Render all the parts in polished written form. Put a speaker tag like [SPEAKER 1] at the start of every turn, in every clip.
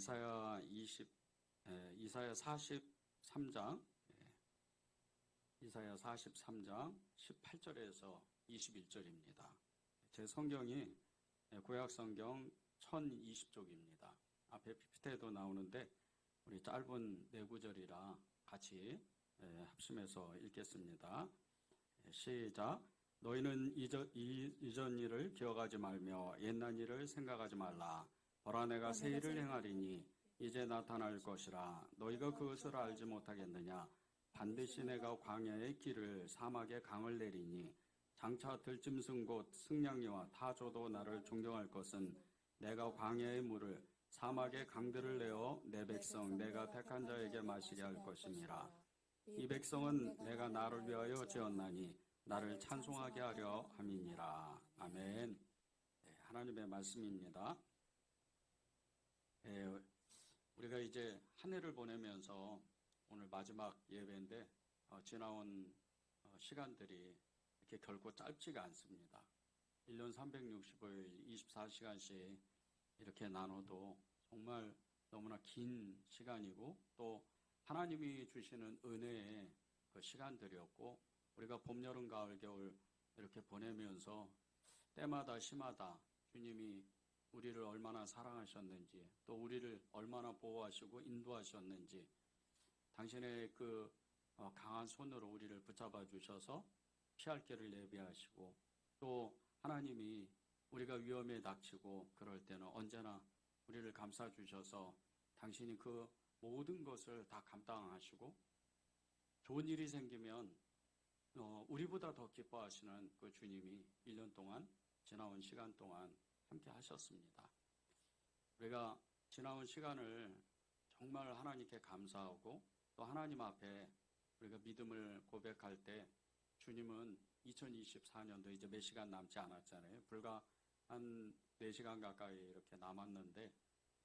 [SPEAKER 1] 이사야 43장, 이사야 43장 18절에서 21절입니다. 제 성경이 구약 성경 1020쪽입니다. 앞에 PPT에도 나오는데 우리 짧은 네 구절이라 같이 합심해서 읽겠습니다. 시작. 너희는 이전 일을 기억하지 말며 옛날 일을 생각하지 말라. 보라, 내가 새 일을 행하리니 이제 나타날 것이라. 너희가 그것을 알지 못하겠느냐? 반드시 내가 광야의 길을 사막의 강을 내리니 장차 들짐승 곧 승냥이와 타조도 나를 존경할 것은 내가 광야의 물을 사막의 강들을 내어 내 백성 내가 택한 자에게 마시게 할 것임이라. 이 백성은 내가 나를 위하여 지었나니 나를 찬송하게 하려 함이니라. 아멘. 하나님의 말씀입니다. 우리가 이제 한 해를 보내면서 오늘 마지막 예배인데 지나온 시간들이 이렇게 결코 짧지가 않습니다. 1년 365일 24시간씩 이렇게 나눠도 정말 너무나 긴 시간이고 또 하나님이 주시는 은혜의 그 시간들이었고 우리가 봄, 여름, 가을, 겨울 이렇게 보내면서 때마다 시마다 주님이 우리를 얼마나 사랑하셨는지 또 우리를 얼마나 보호하시고 인도하셨는지 당신의 그 강한 손으로 우리를 붙잡아 주셔서 피할 길을 예비하시고 또 하나님이 우리가 위험에 닥치고 그럴 때는 언제나 우리를 감싸 주셔서 당신이 그 모든 것을 다 감당하시고 좋은 일이 생기면 우리보다 더 기뻐하시는 그 주님이 1년 동안 지나온 시간 동안 함께 하셨습니다. 우리가 지나온 시간을 정말 하나님께 감사하고 또 하나님 앞에 우리가 믿음을 고백할 때 주님은 2024년도 이제 몇 시간 남지 않았잖아요. 불과 한 4시간 가까이 이렇게 남았는데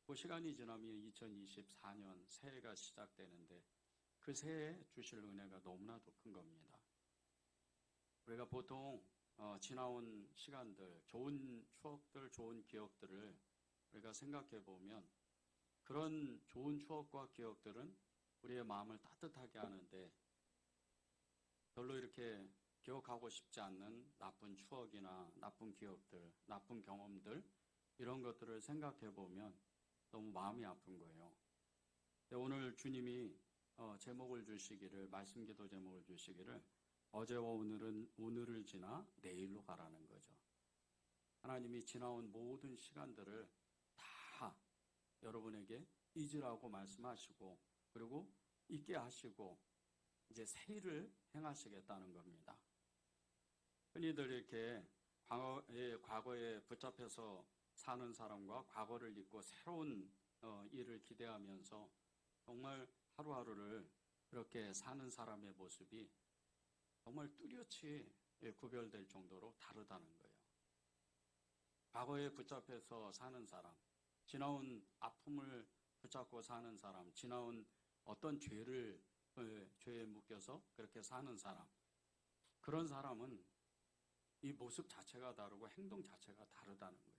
[SPEAKER 1] 그 시간이 지나면 2024년 새해가 시작되는데 그 새해에 주실 은혜가 너무나도 큰 겁니다. 우리가 보통 지나온 시간들, 좋은 추억들, 좋은 기억들을 우리가 생각해 보면 그런 좋은 추억과 기억들은 우리의 마음을 따뜻하게 하는데 별로 이렇게 기억하고 싶지 않는 나쁜 추억이나 나쁜 기억들, 나쁜 경험들 이런 것들을 생각해 보면 너무 마음이 아픈 거예요. 오늘 주님이 제목을 주시기를, 말씀 기도 제목을 주시기를 어제와 오늘을 지나 내일로 가라는 거죠. 하나님이 지나온 모든 시간들을 다 여러분에게 잊으라고 말씀하시고 그리고 잊게 하시고 이제 새 일을 행하시겠다는 겁니다. 흔히들 이렇게 과거에 붙잡혀서 사는 사람과 과거를 잊고 새로운 일을 기대하면서 정말 하루하루를 그렇게 사는 사람의 모습이 정말 뚜렷이 구별될 정도로 다르다는 거예요. 과거에 붙잡혀서 사는 사람, 지나온 아픔을 붙잡고 사는 사람, 지나온 어떤 죄에 묶여서 그렇게 사는 사람, 그런 사람은 이 모습 자체가 다르고 행동 자체가 다르다는 거예요.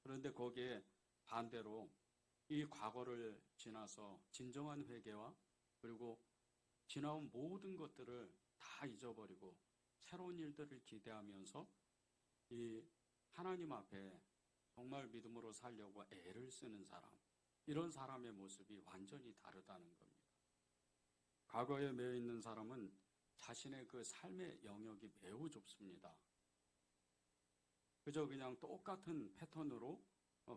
[SPEAKER 1] 그런데 거기에 반대로 이 과거를 지나서 진정한 회개와 그리고 지나온 모든 것들을 다 잊어버리고 새로운 일들을 기대하면서 이 하나님 앞에 정말 믿음으로 살려고 애를 쓰는 사람, 이런 사람의 모습이 완전히 다르다는 겁니다. 과거에 매여 있는 사람은 자신의 그 삶의 영역이 매우 좁습니다. 그저 그냥 똑같은 패턴으로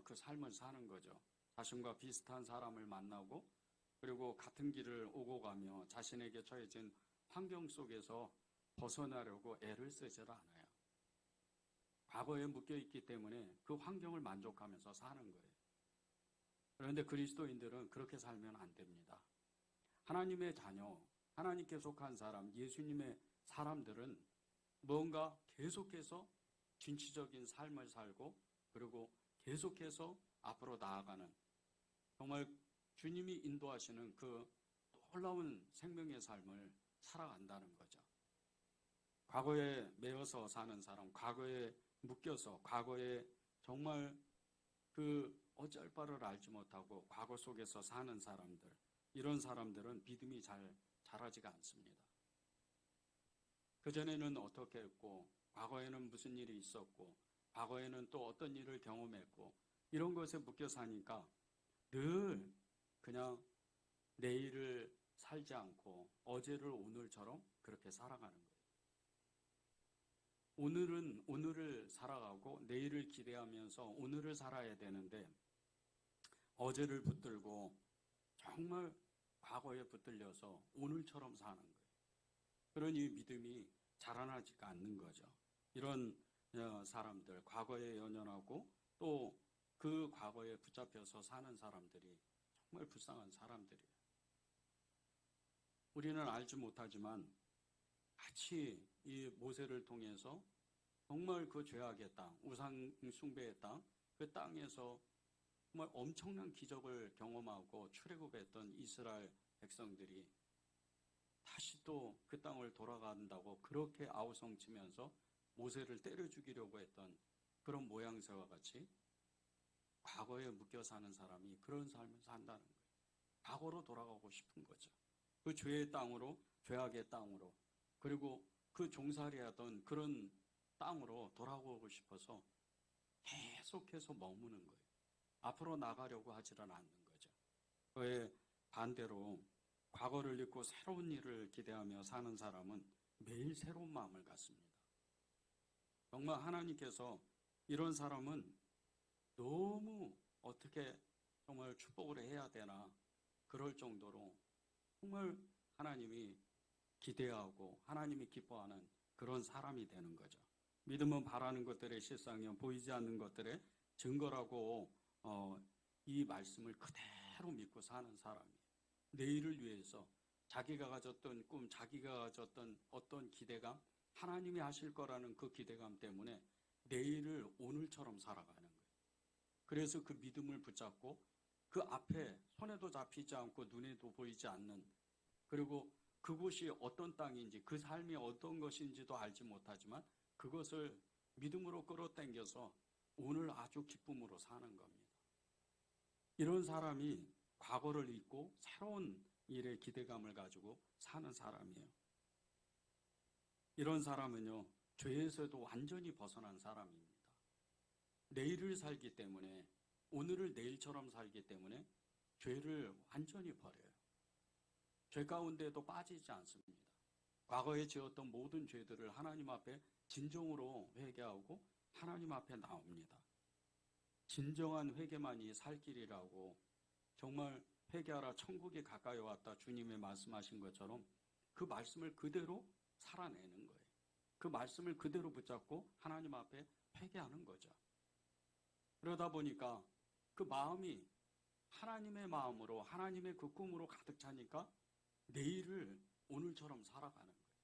[SPEAKER 1] 그 삶을 사는 거죠. 자신과 비슷한 사람을 만나고 그리고 같은 길을 오고 가며 자신에게 처해진 환경 속에서 벗어나려고 애를 쓰질 않아요. 과거에 묶여있기 때문에 그 환경을 만족하면서 사는 거예요. 그런데 그리스도인들은 그렇게 살면 안 됩니다. 하나님의 자녀, 하나님께 속한 사람, 예수님의 사람들은 뭔가 계속해서 진취적인 삶을 살고 그리고 계속해서 앞으로 나아가는 정말 주님이 인도하시는 그 놀라운 생명의 삶을 살아간다는 거죠. 과거에 매여서 사는 사람, 과거에 묶여서 과거에 정말 그 어쩔 바를 알지 못하고 과거 속에서 사는 사람들, 이런 사람들은 믿음이 잘 자라지가 않습니다. 그전에는 어떻게 했고, 과거에는 무슨 일이 있었고, 과거에는 또 어떤 일을 경험했고, 이런 것에 묶여 사니까 늘 그냥 내일을 살지 않고 어제를 오늘처럼 그렇게 살아가는 거예요. 오늘은 오늘을 살아가고 내일을 기대하면서 오늘을 살아야 되는데 어제를 붙들고 정말 과거에 붙들려서 오늘처럼 사는 거예요. 그러니 믿음이 자라나지가 않는 거죠. 이런 사람들, 과거에 연연하고 또 그 과거에 붙잡혀서 사는 사람들이 정말 불쌍한 사람들이에요. 우리는 알지 못하지만 같이 이 모세를 통해서 정말 그 죄악의 땅, 우상 숭배의 땅, 그 땅에서 정말 엄청난 기적을 경험하고 출애굽했던 이스라엘 백성들이 다시 또 그 땅을 돌아간다고 그렇게 아우성치면서 모세를 때려 죽이려고 했던 그런 모양새와 같이 과거에 묶여 사는 사람이 그런 삶을 산다는 거예요. 과거로 돌아가고 싶은 거죠. 그 죄의 땅으로, 죄악의 땅으로, 그리고 그 종살이하던 그런 땅으로 돌아오고 싶어서 계속해서 머무는 거예요. 앞으로 나가려고 하지는 않는 거죠. 그에 반대로 과거를 잊고 새로운 일을 기대하며 사는 사람은 매일 새로운 마음을 갖습니다. 정말 하나님께서 이런 사람은 너무 어떻게 정말 축복을 해야 되나 그럴 정도로 정말 하나님이 기대하고 하나님이 기뻐하는 그런 사람이 되는 거죠. 믿음은 바라는 것들의 실상이요 보이지 않는 것들의 증거라고 이 말씀을 그대로 믿고 사는 사람이에요. 내일을 위해서 자기가 가졌던 꿈, 자기가 가졌던 어떤 기대감, 하나님이 하실 거라는 그 기대감 때문에 내일을 오늘처럼 살아가는 거예요. 그래서 그 믿음을 붙잡고 그 앞에 손에도 잡히지 않고 눈에도 보이지 않는, 그리고 그곳이 어떤 땅인지 그 삶이 어떤 것인지도 알지 못하지만 그것을 믿음으로 끌어당겨서 오늘 아주 기쁨으로 사는 겁니다. 이런 사람이 과거를 잊고 새로운 일에 기대감을 가지고 사는 사람이에요. 이런 사람은요, 죄에서도 완전히 벗어난 사람입니다. 내일을 살기 때문에, 오늘을 내일처럼 살기 때문에 죄를 완전히 버려요. 죄 가운데도 빠지지 않습니다. 과거에 지었던 모든 죄들을 하나님 앞에 진정으로 회개하고 하나님 앞에 나옵니다. 진정한 회개만이 살 길이라고, 정말 회개하라 천국이 가까이 왔다 주님의 말씀하신 것처럼 그 말씀을 그대로 살아내는 거예요. 그 말씀을 그대로 붙잡고 하나님 앞에 회개하는 거죠. 그러다 보니까 그 마음이 하나님의 마음으로, 하나님의 그 꿈으로 가득 차니까 내일을 오늘처럼 살아가는 거예요.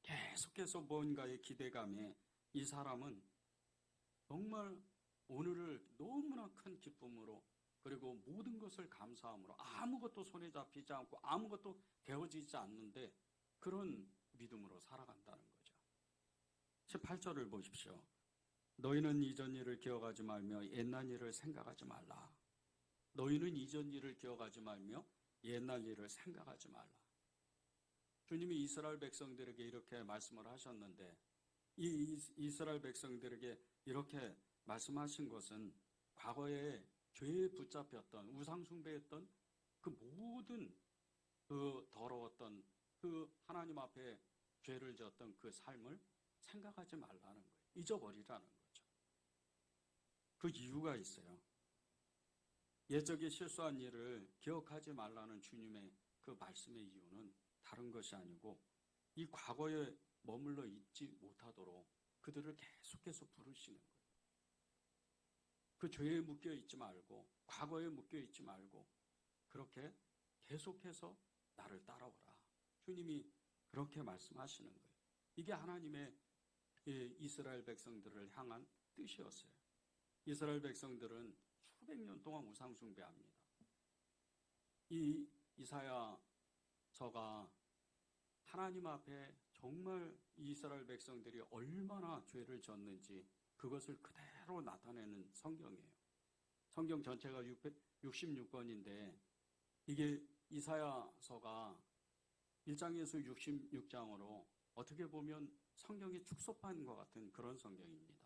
[SPEAKER 1] 계속해서 뭔가의 기대감에 이 사람은 정말 오늘을 너무나 큰 기쁨으로, 그리고 모든 것을 감사함으로, 아무것도 손에 잡히지 않고 아무것도 되어지지 않는데 그런 믿음으로 살아간다는 거죠. 18절을 보십시오. 너희는 이전 일을 기억하지 말며 옛날 일을 생각하지 말라. 너희는 이전 일을 기억하지 말며 옛날 일을 생각하지 말라. 주님이 이스라엘 백성들에게 이렇게 말씀을 하셨는데, 이 이스라엘 백성들에게 이렇게 말씀하신 것은 과거에 죄에 붙잡혔던, 우상 숭배했던 그 모든 그 더러웠던 그 하나님 앞에 죄를 지었던 그 삶을 생각하지 말라는 거예요. 잊어버리라는 거죠. 그 이유가 있어요. 옛적에 실수한 일을 기억하지 말라는 주님의 그 말씀의 이유는 다른 것이 아니고 이 과거에 머물러 있지 못하도록 그들을 계속해서 부르시는 거예요. 그 죄에 묶여 있지 말고, 과거에 묶여 있지 말고 그렇게 계속해서 나를 따라오라. 주님이 그렇게 말씀하시는 거예요. 이게 하나님의 이스라엘 백성들을 향한 뜻이었어요. 이스라엘 백성들은 수백 년 동안 우상 숭배합니다. 이 이사야서가 하나님 앞에 정말 이스라엘 백성들이 얼마나 죄를 졌는지 그것을 그대로 나타내는 성경이에요. 성경 전체가 66권인데 이게 이사야서가 1장에서 66장으로 어떻게 보면 성경의 축소판과 같은 그런 성경입니다.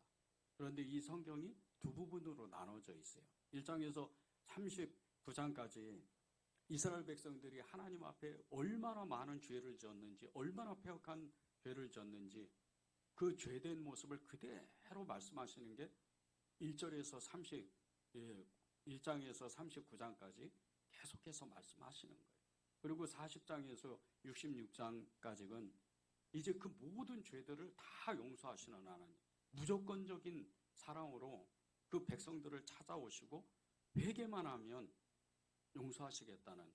[SPEAKER 1] 그런데 이 성경이 두 부분으로 나눠져 있어요. 1장에서 39장까지 이스라엘 백성들이 하나님 앞에 얼마나 많은 죄를 지었는지, 얼마나 폐역한 죄를 지었는지 그 죄된 모습을 그대로 말씀하시는 게 1장에서 39장까지 계속해서 말씀하시는 거예요. 그리고 40장에서 66장까지는 이제 그 모든 죄들을 다 용서하시는 하나님, 무조건적인 사랑으로 그 백성들을 찾아오시고 회개만 하면 용서하시겠다는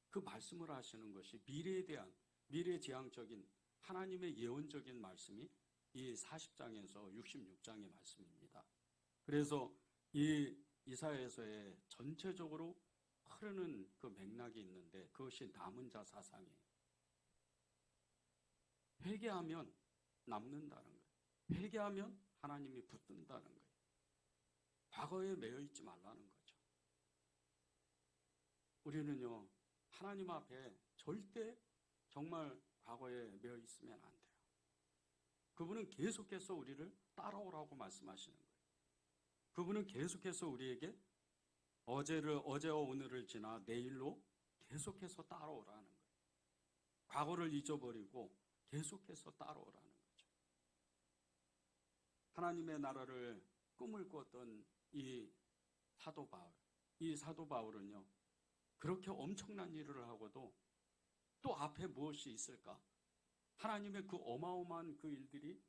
[SPEAKER 1] 그 말씀을 하시는 것이 미래에 대한 미래지향적인 하나님의 예언적인 말씀이 이 40장에서 66장의 말씀입니다. 그래서 이 이사야서에 전체적으로 흐르는 그 맥락이 있는데 그것이 남은 자 사상이에요. 회개하면 남는다는 거예요. 회개하면 하나님이 붙든다는 거예요. 과거에 매여 있지 말라는 거죠. 우리는요, 하나님 앞에 절대 정말 과거에 매여 있으면 안 돼요. 그분은 계속해서 우리를 따라오라고 말씀하시는 거예요. 그분은 계속해서 우리에게 어제와 오늘을 지나 내일로 계속해서 따라오라는 거예요. 과거를 잊어버리고 계속해서 따라오라는 거죠. 하나님의 나라를 꿈을 꾸었던 이 사도 바울은요, 그렇게 엄청난 일을 하고도 또 앞에 무엇이 있을까? 하나님의 그 어마어마한 그 일들이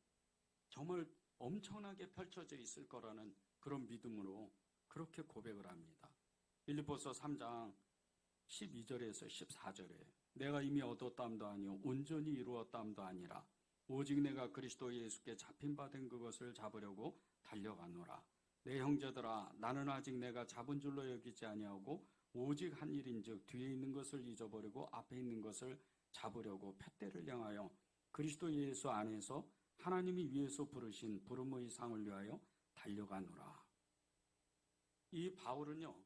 [SPEAKER 1] 정말 엄청나게 펼쳐져 있을 거라는 그런 믿음으로 그렇게 고백을 합니다. 빌립보서 3장 12절에서 14절에 내가 이미 얻었담도 아니요 온전히 이루었담도 아니라 오직 내가 그리스도 예수께 잡힌 바 된 그것을 잡으려고 달려가노라. 내 형제들아, 나는 아직 내가 잡은 줄로 여기지 아니하고 오직 한 일인즉 뒤에 있는 것을 잊어버리고 앞에 있는 것을 잡으려고 푯대를 향하여 그리스도 예수 안에서 하나님이 위에서 부르신 부름의 상을 위하여 달려가노라. 이 바울은요,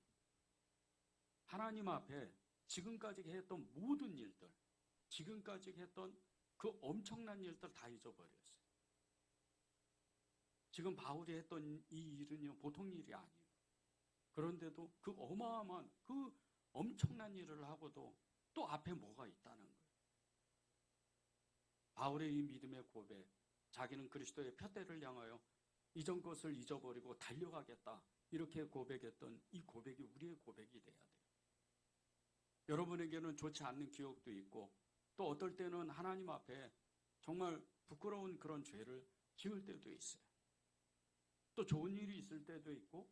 [SPEAKER 1] 하나님 앞에 지금까지 했던 모든 일들, 지금까지 했던 그 엄청난 일들 다 잊어버렸어요. 지금 바울이 했던 이 일은요, 보통 일이 아니에요. 그런데도 그 어마어마한 그 엄청난 일을 하고도 또 앞에 뭐가 있다는 거예요. 바울의 이 믿음의 고백, 자기는 그리스도의 푯대를 향하여 이전 것을 잊어버리고 달려가겠다, 이렇게 고백했던 이 고백이 우리의 고백이 돼야 돼요. 여러분에게는 좋지 않는 기억도 있고 또 어떨 때는 하나님 앞에 정말 부끄러운 그런 죄를 지을 때도 있어요. 또 좋은 일이 있을 때도 있고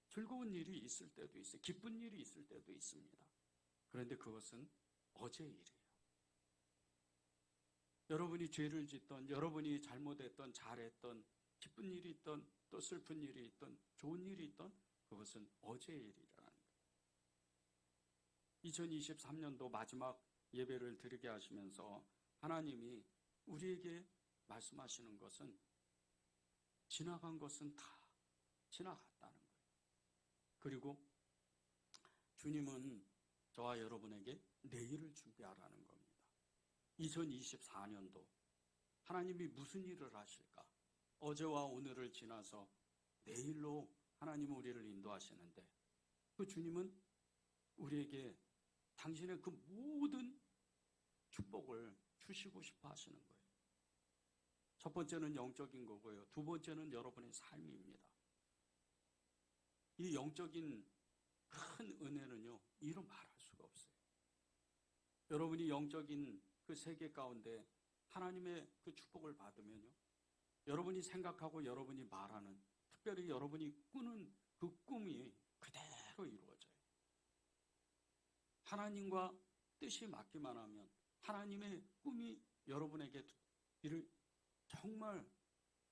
[SPEAKER 1] 즐거운 일이 있을 때도 있어요. 기쁜 일이 있을 때도 있습니다. 그런데 그것은 어제의 일이에요. 여러분이 죄를 짓던, 여러분이 잘못했던, 잘했던, 기쁜 일이 있던, 또 슬픈 일이 있던, 좋은 일이 있던, 그것은 어제의 일이라는 거예요. 2023년도 마지막 예배를 드리게 하시면서 하나님이 우리에게 말씀하시는 것은 지나간 것은 다 지나갔다는 거예요. 그리고 주님은 저와 여러분에게 내일을 준비하라는 겁니다. 2024년도 하나님이 무슨 일을 하실까? 어제와 오늘을 지나서 내일로 하나님은 우리를 인도하시는데 그 주님은 우리에게 당신의 그 모든 축복을 주시고 싶어 하시는 거예요. 첫 번째는 영적인 거고요. 두 번째는 여러분의 삶입니다. 이 영적인 큰 은혜는요, 이로 말할 수가 없어요. 여러분이 영적인 그 세계 가운데 하나님의 그 축복을 받으면요, 여러분이 생각하고 여러분이 말하는, 특별히 여러분이 꾸는 그 꿈이 그대로 이루어져요. 하나님과 뜻이 맞기만 하면 하나님의 꿈이 여러분에게 이를 정말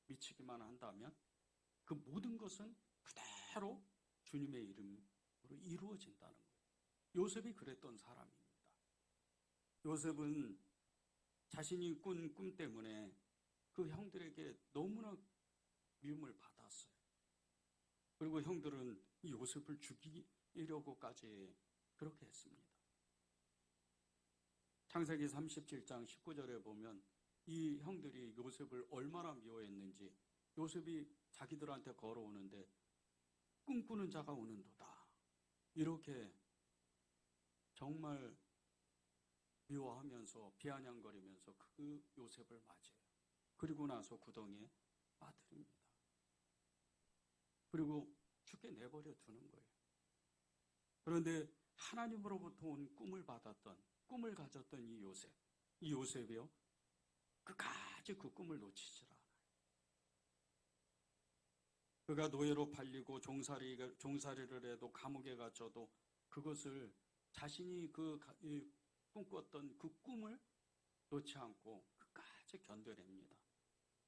[SPEAKER 1] 미치기만 한다면 그 모든 것은 그대로 주님의 이름으로 이루어진다는 거예요. 요셉이 그랬던 사람입니다. 요셉은 자신이 꾼 꿈 때문에 그 형들에게 너무나 미움을 받았어요. 그리고 형들은 이 요셉을 죽이려고까지 그렇게 했습니다. 창세기 37장 19절에 보면 이 형들이 요셉을 얼마나 미워했는지, 요셉이 자기들한테 걸어오는데 꿈꾸는 자가 오는도다, 이렇게 정말 미워하면서 비아냥거리면서 그 요셉을 맞이해요. 그리고 나서 구덩이에 빠뜨립니다. 그리고 죽게 내버려 두는 거예요. 그런데 하나님으로부터 온 꿈을 가졌던 이 요셉이요, 끝까지 그 꿈을 놓치질 않아요. 그가 노예로 팔리고 종살이를 해도 감옥에 갇혀도 그것을 자신이 꿈꿨던 그 꿈을 놓지 않고 끝까지 견뎌냅니다.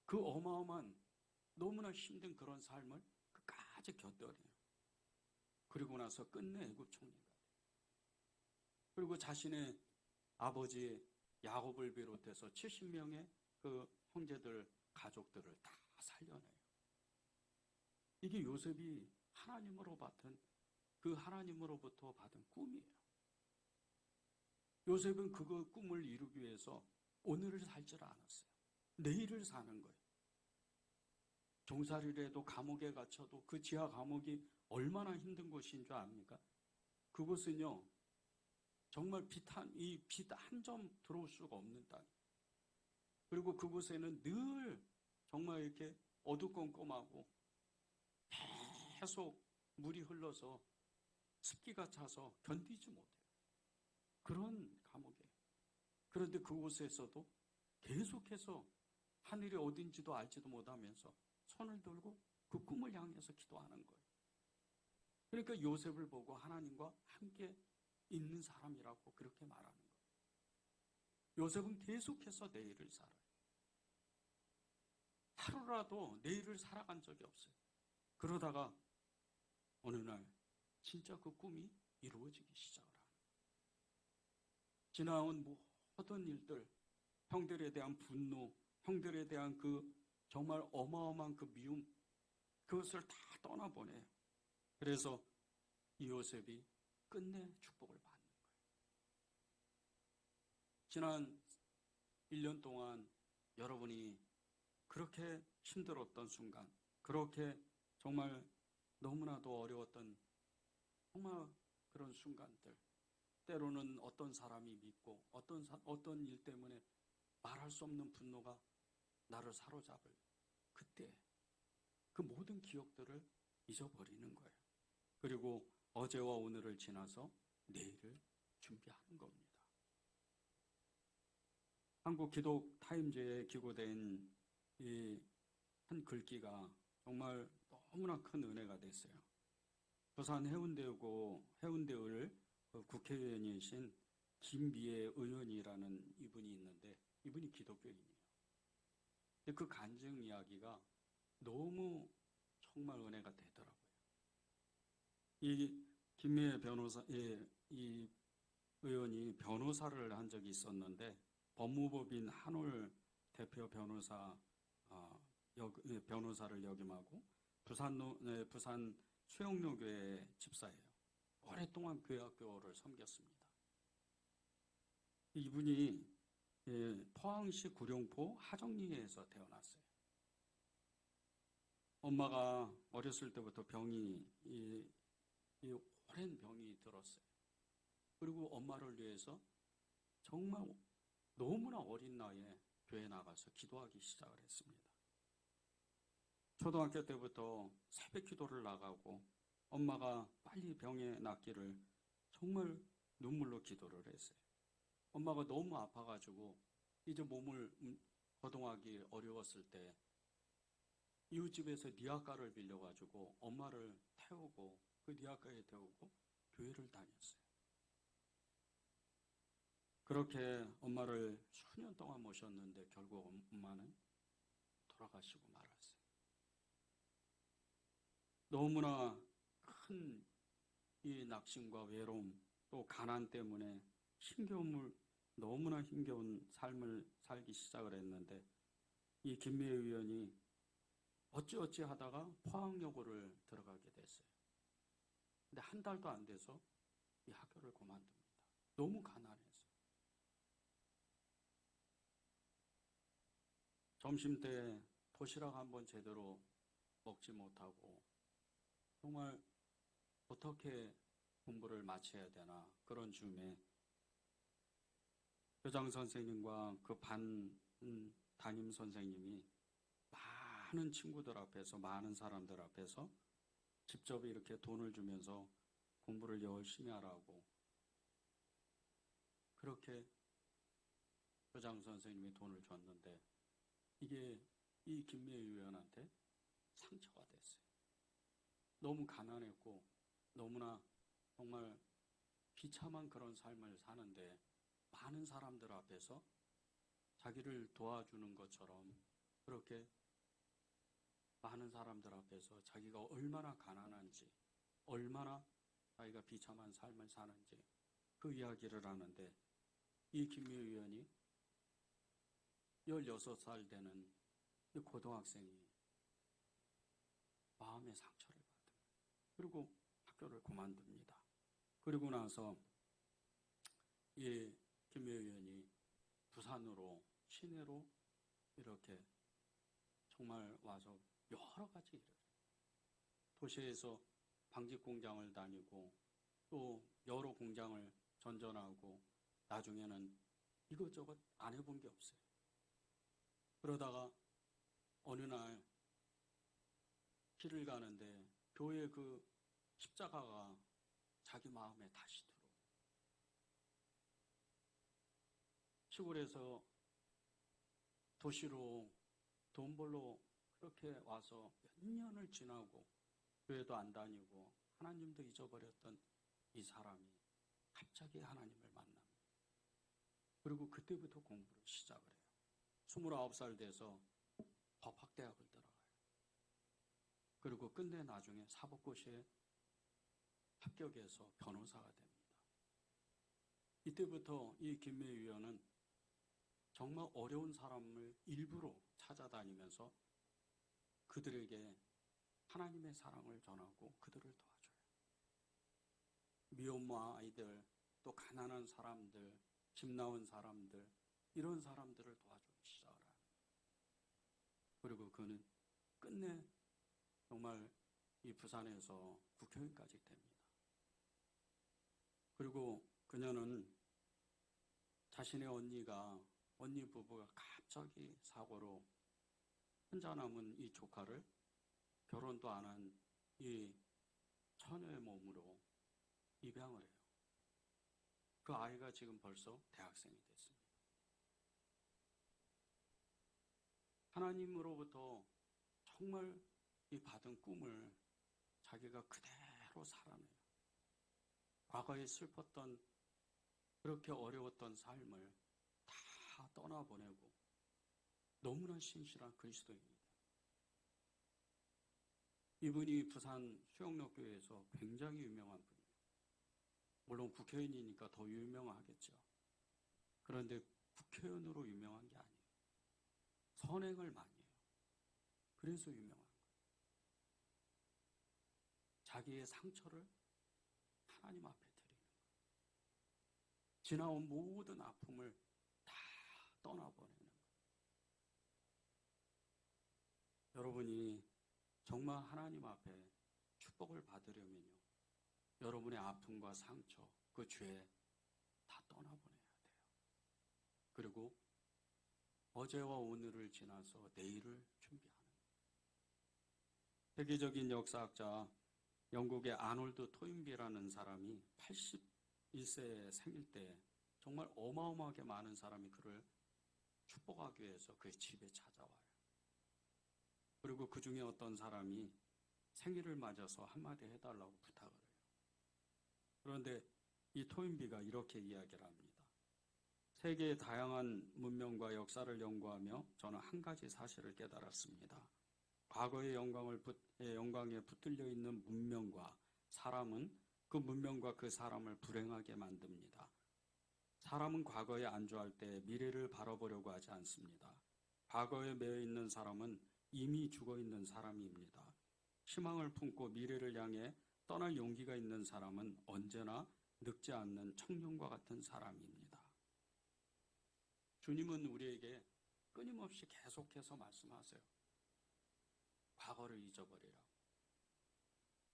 [SPEAKER 1] 그 어마어마한 너무나 힘든 그런 삶을 끝까지 견뎌내요. 그리고 나서 끝내 애굽 총리가 돼요. 그리고 자신의 아버지 야곱을 비롯해서 70명의 그 형제들, 가족들을 다 살려내요. 이게 요셉이 하나님으로부터 받은 꿈이에요. 요셉은 그 꿈을 이루기 위해서 오늘을 살지 않았어요. 내일을 사는 거예요. 종살이를 해도 감옥에 갇혀도 그 지하 감옥이 얼마나 힘든 곳인 줄 압니까? 그곳은요, 정말 빛 한 점 들어올 수가 없는 땅. 그리고 그곳에는 늘 정말 이렇게 어두컴컴하고 계속 물이 흘러서 습기가 차서 견디지 못해요. 그런 감옥이에요. 그런데 그곳에서도 계속해서 하늘이 어딘지도 알지도 못하면서 손을 들고 그 꿈을 향해서 기도하는 거예요. 그러니까 요셉을 보고 하나님과 함께 있는 사람이라고 그렇게 말하는 거예요. 요셉은 계속해서 내일을 살아요. 하루라도 내일을 살아간 적이 없어요. 그러다가 어느 날 진짜 그 꿈이 이루어지기 시작을 합니다. 지나온 모든 일들, 형들에 대한 분노, 형들에 대한 그 정말 어마어마한 그 미움, 그것을 다 떠나보내요. 그래서 이 요셉이 끝내 축복을 받는 거예요. 지난 1년 동안 여러분이 그렇게 힘들었던 순간, 그렇게 정말 너무나도 어려웠던 정말 그런 순간들, 때로는 어떤 사람이 믿고 어떤 일 때문에 말할 수 없는 분노가 나를 사로잡을 그때 그 모든 기억들을 잊어버리는 거예요. 그리고 어제와 오늘을 지나서 내일을 준비하는 겁니다. 한국 기독 타임즈에 기고된 이 한 글귀가 정말 너무나 큰 은혜가 됐어요. 부산 해운대을 국회의원이신 김미애 의원이라는 이분이 있는데, 이분이 기독교인이에요. 그 간증 이야기가 너무 정말 은혜가 되더라고요. 이 김미애 이 의원이 변호사를 한 적이 있었는데, 법무법인 한올 대표 변호사를 역임하고 부산 수영로교회 집사예요. 오랫동안 교회 학교를 섬겼습니다. 이분이 포항시 구룡포 하정리에서 태어났어요. 엄마가 어렸을 때부터 병이 오랜 병이 들었어요. 그리고 엄마를 위해서 정말 너무나 어린 나이에 교회 나가서 기도하기 시작을 했습니다. 초등학교 때부터 새벽 기도를 나가고 엄마가 빨리 병에 낫기를 정말 눈물로 기도를 했어요. 엄마가 너무 아파가지고 이제 몸을 거동하기 어려웠을 때 이웃집에서 니아까를 빌려가지고 엄마를 태우고 그 니아까에 태우고 교회를 다녔어요. 그렇게 엄마를 수년 동안 모셨는데 결국 엄마는 돌아가시고 말았어요. 너무나 큰 이 낙심과 외로움, 또 가난 때문에 너무나 힘겨운 삶을 살기 시작을 했는데, 이 김미애 의원이 어찌어찌 하다가 포항여고를 들어가게 됐어요. 근데 한 달도 안 돼서 이 학교를 그만둡니다. 너무 가난해서. 점심때 도시락 한번 제대로 먹지 못하고 정말 어떻게 공부를 마쳐야 되나 그런 즈음에 교장 선생님과 그 반 담임 선생님이 많은 친구들 앞에서 많은 사람들 앞에서 직접 이렇게 돈을 주면서 공부를 열심히 하라고 그렇게 교장 선생님이 돈을 줬는데 이게 이 김미애 의원한테 상처가 됐어요. 너무 가난했고 너무나 정말 비참한 그런 삶을 사는데 많은 사람들 앞에서 자기를 도와주는 것처럼 그렇게 많은 사람들 앞에서 자기가 얼마나 가난한지 얼마나 자기가 비참한 삶을 사는지 그 이야기를 하는데 이 김미애 의원이 16살 되는 이 고등학생이 마음의 상처를 받은 그리고 학교를 그만둡니다. 그리고 나서 이 김미애 의원이 부산으로 시내로 이렇게 정말 와서 여러 가지 일을 도시에서 방직 공장을 다니고 또 여러 공장을 전전하고 나중에는 이것저것 안 해본 게 없어요. 그러다가 어느 날 길을 가는데 교회 그 십자가가 자기 마음에 다시 들어. 시골에서 도시로 돈 벌러 그렇게 와서 몇 년을 지나고 교회도 안 다니고 하나님도 잊어버렸던 이 사람이 갑자기 하나님을 만납니다. 그리고 그때부터 공부를 시작을 해요. 29살 돼서 법학대학을 들어가요. 그리고 끝내 나중에 사법고시에 합격해서 변호사가 됩니다. 이때부터 이 김미애 의원은 정말 어려운 사람을 일부러 찾아다니면서 그들에게 하나님의 사랑을 전하고 그들을 도와줘요. 미혼모 아이들, 또 가난한 사람들, 집 나온 사람들, 이런 사람들을 도와주기 시작을 합니다. 그리고 그는 끝내 정말 이 부산에서 국회의원까지 됩니다. 그리고 그녀는 자신의 언니 부부가 갑자기 사고로 혼자 남은 이 조카를 결혼도 안 한 이 처녀의 몸으로 입양을 해요. 그 아이가 지금 벌써 대학생이 됐습니다. 하나님으로부터 정말 이 받은 꿈을 자기가 그대로 살아내요. 과거에 슬펐던 그렇게 어려웠던 삶을 다 떠나보내고 너무나 신실한 그리스도입니다. 이분이 부산 수영로교회에서 굉장히 유명한 분이에요. 물론 국회의원이니까 더 유명하겠죠. 그런데 국회의원으로 유명한 게 아니에요. 선행을 많이 해요. 그래서 유명한 거예요. 자기의 상처를 하나님 앞에 드리는 거예요. 지나온 모든 아픔을 다 떠나보내는 거예요. 여러분이 정말 하나님 앞에 축복을 받으려면요. 여러분의 아픔과 상처, 그 죄 다 떠나보내야 돼요. 그리고 어제와 오늘을 지나서 내일을 준비하는 거예요. 세계적인 역사학자 영국의 아놀드 토인비라는 사람이 81세 생일 때 정말 어마어마하게 많은 사람이 그를 축복하기 위해서 그의 집에 찾아와요. 그리고 그 중에 어떤 사람이 생일을 맞아서 한마디 해달라고 부탁을 해요. 그런데 이 토인비가 이렇게 이야기를 합니다. 세계의 다양한 문명과 역사를 연구하며 저는 한 가지 사실을 깨달았습니다. 과거의 영광에 붙들려 있는 문명과 사람은 그 문명과 그 사람을 불행하게 만듭니다. 사람은 과거에 안주할 때 미래를 바라보려고 하지 않습니다. 과거에 매여 있는 사람은 이미 죽어 있는 사람입니다. 희망을 품고 미래를 향해 떠날 용기가 있는 사람은 언제나 늙지 않는 청년과 같은 사람입니다. 주님은 우리에게 끊임없이 계속해서 말씀하세요. 과거를 잊어버리라.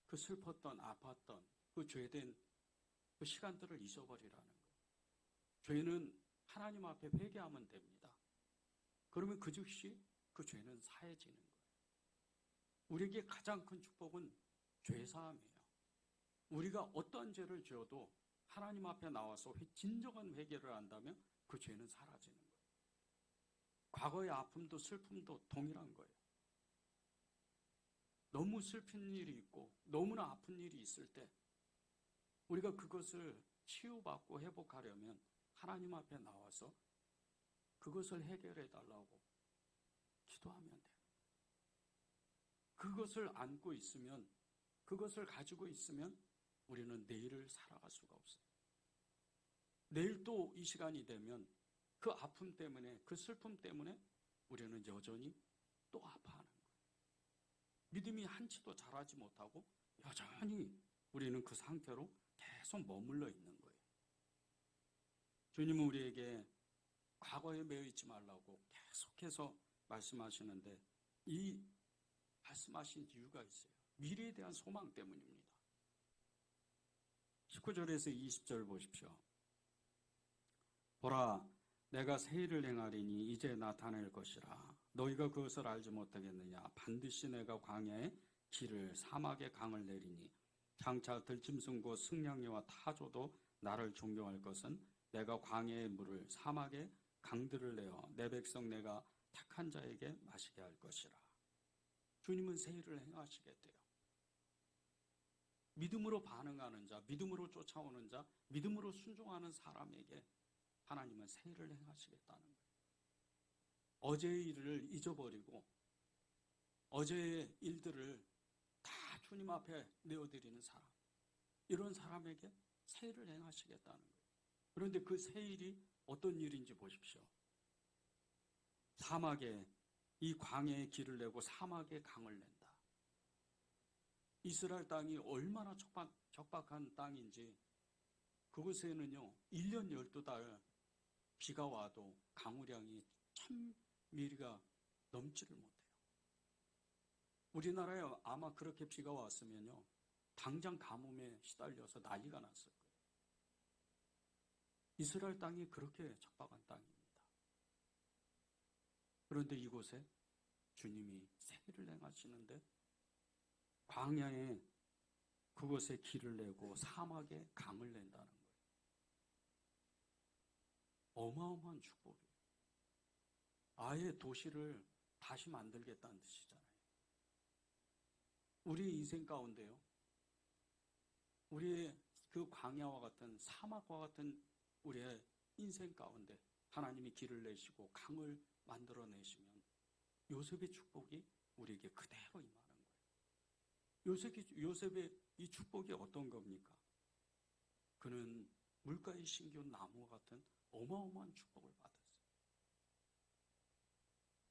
[SPEAKER 1] 그 슬펐던, 아팠던, 그 죄된 그 시간들을 잊어버리라는 거예요. 죄는 하나님 앞에 회개하면 됩니다. 그러면 그 즉시 그 죄는 사해지는 거예요. 우리에게 가장 큰 축복은 죄사함이에요. 우리가 어떠한 죄를 지어도 하나님 앞에 나와서 진정한 회개를 한다면 그 죄는 사라지는 거예요. 과거의 아픔도 슬픔도 동일한 거예요. 너무 슬픈 일이 있고 너무나 아픈 일이 있을 때 우리가 그것을 치유받고 회복하려면 하나님 앞에 나와서 그것을 해결해 달라고 기도하면 돼요. 그것을 안고 있으면, 그것을 가지고 있으면 우리는 내일을 살아갈 수가 없어요. 내일 또 이 시간이 되면 그 아픔 때문에, 그 슬픔 때문에 우리는 여전히 또 아파하는 거예요. 믿음이 한치도 자라지 못하고 여전히 우리는 그 상태로 계속 머물러 있는 거예요. 주님은 우리에게 과거에 매여 있지 말라고 계속해서 말씀하시는데 이 말씀하신 이유가 있어요. 미래에 대한 소망 때문입니다. 19절에서 20절 보십시오. 보라, 내가 새 일을 행하리니 이제 나타낼 것이라. 너희가 그것을 알지 못하겠느냐? 반드시 내가 광야에 길을, 사막에 강을 내리니 장차 들짐승고 승냥이와 타조도 나를 존경할 것은 내가 광야의 물을, 사막에 강들을 내어 내 백성 내가 택한 자에게 마시게 할 것이라. 주님은 새 일을 행하시겠대요. 믿음으로 반응하는 자, 믿음으로 쫓아오는 자, 믿음으로 순종하는 사람에게 하나님은 새 일을 행하시겠다는 거예요. 어제의 일을 잊어버리고 어제의 일들을 다 주님 앞에 내어드리는 사람, 이런 사람에게 새 일을 행하시겠다는 거예요. 그런데 그 새 일이 어떤 일인지 보십시오. 사막에, 이 광야에 길을 내고 사막에 강을 낸다. 이스라엘 땅이 얼마나 적박한 땅인지 그곳에는요 1년 12달 비가 와도 강우량이 1000mm가 넘지를 못해요. 우리나라에 아마 그렇게 비가 왔으면요 당장 가뭄에 시달려서 난리가 났을 거예요. 이스라엘 땅이 그렇게 적박한 땅입니다. 그런데 이곳에 주님이 새 일을 행하시는데 광야에 그곳에 길을 내고 사막에 강을 낸다는 거예요. 어마어마한 축복이에요. 아예 도시를 다시 만들겠다는 뜻이잖아요. 우리 인생 가운데요. 우리의 그 광야와 같은 사막과 같은 우리의 인생 가운데 하나님이 길을 내시고 강을 만들어내시면 요셉의 축복이 우리에게 그대로 임하는 거예요. 요셉의 이 축복이 어떤 겁니까? 그는 물가에 심겨온 나무와 같은 어마어마한 축복을 받았어요.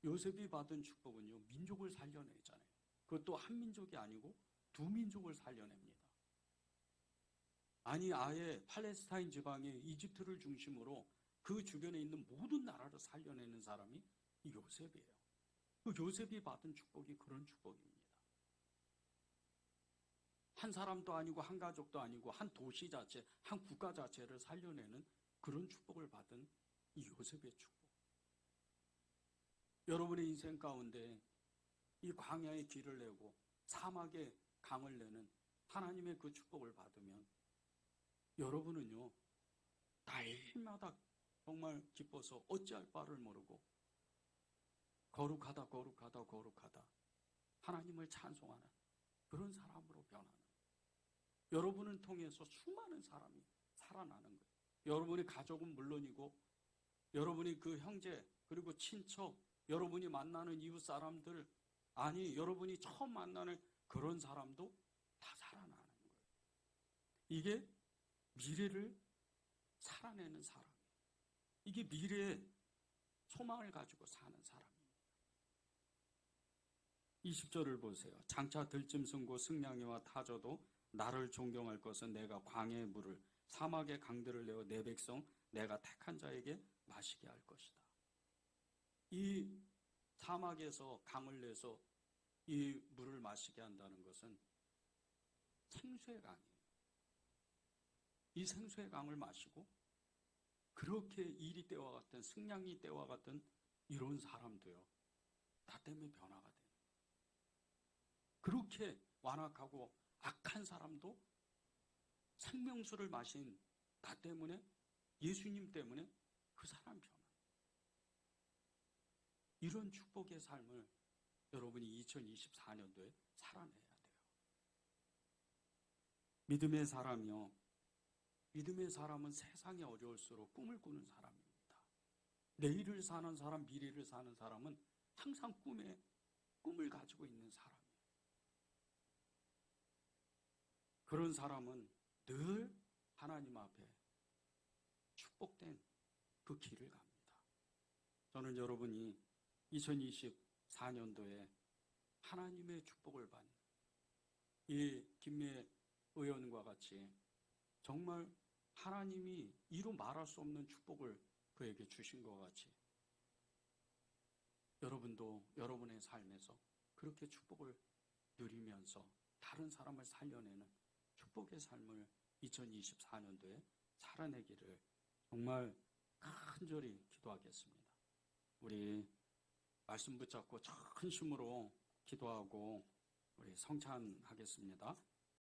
[SPEAKER 1] 요셉이 받은 축복은요, 민족을 살려내잖아요. 그것도 한 민족이 아니고 두 민족을 살려냅니다. 아니, 아예 팔레스타인 지방의 이집트를 중심으로 그 주변에 있는 모든 나라를 살려내는 사람이 이 요셉이에요. 그 요셉이 받은 축복이 그런 축복입니다. 한 사람도 아니고 한 가족도 아니고 한 도시 자체, 한 국가 자체를 살려내는 그런 축복을 받은 이 요셉의 축복. 여러분의 인생 가운데 이 광야에 길을 내고 사막에 강을 내는 하나님의 그 축복을 받으면 여러분은요 날마다 정말 기뻐서 어찌할 바를 모르고 거룩하다 거룩하다 거룩하다 하나님을 찬송하는 그런 사람으로 변하는, 여러분을 통해서 수많은 사람이 살아나는 거예요. 여러분의 가족은 물론이고 여러분이 그 형제 그리고 친척, 여러분이 만나는 이웃 사람들, 아니 여러분이 처음 만나는 그런 사람도 다 살아나는 거예요. 이게 미래를 살아내는 사람이에요. 이게 미래의 소망을 가지고 사는 사람입니다. 20절을 보세요. 장차 들짐승고 승냥이와 타조도 나를 존경할 것은 내가 광야의 물을 사막의 강들을 내어 내 백성 내가 택한 자에게 마시게 할 것이다. 이 사막에서 강을 내서 이 물을 마시게 한다는 것은 생수의 강이에요. 이 생수의 강을 마시고 그렇게 이리 때와 같은 승냥이 때와 같은 이런 사람도요, 나 때문에 변화가 돼요. 그렇게 완악하고 악한 사람도 생명수를 마신 나 때문에, 예수님 때문에 그 사람 변화. 이런 축복의 삶을 여러분이 2024년도에 살아내야 돼요. 믿음의 사람이요. 믿음의 사람은 세상이 어려울수록 꿈을 꾸는 사람입니다. 내일을 사는 사람, 미래를 사는 사람은 항상 꿈을 가지고 있는 사람이에요. 그런 사람은 늘 하나님 앞에 축복된 그 길을 갑니다. 저는 여러분이 2024년도에 하나님의 축복을 받는 이 김미애 의원과 같이 정말 하나님이 이루 말할 수 없는 축복을 그에게 주신 것 같이 여러분도 여러분의 삶에서 그렇게 축복을 누리면서 다른 사람을 살려내는 축복의 삶을 2024년도에 살아내기를 정말 간절히 기도하겠습니다. 우리 말씀 붙잡고 전심으로 기도하고 우리 성찬하겠습니다.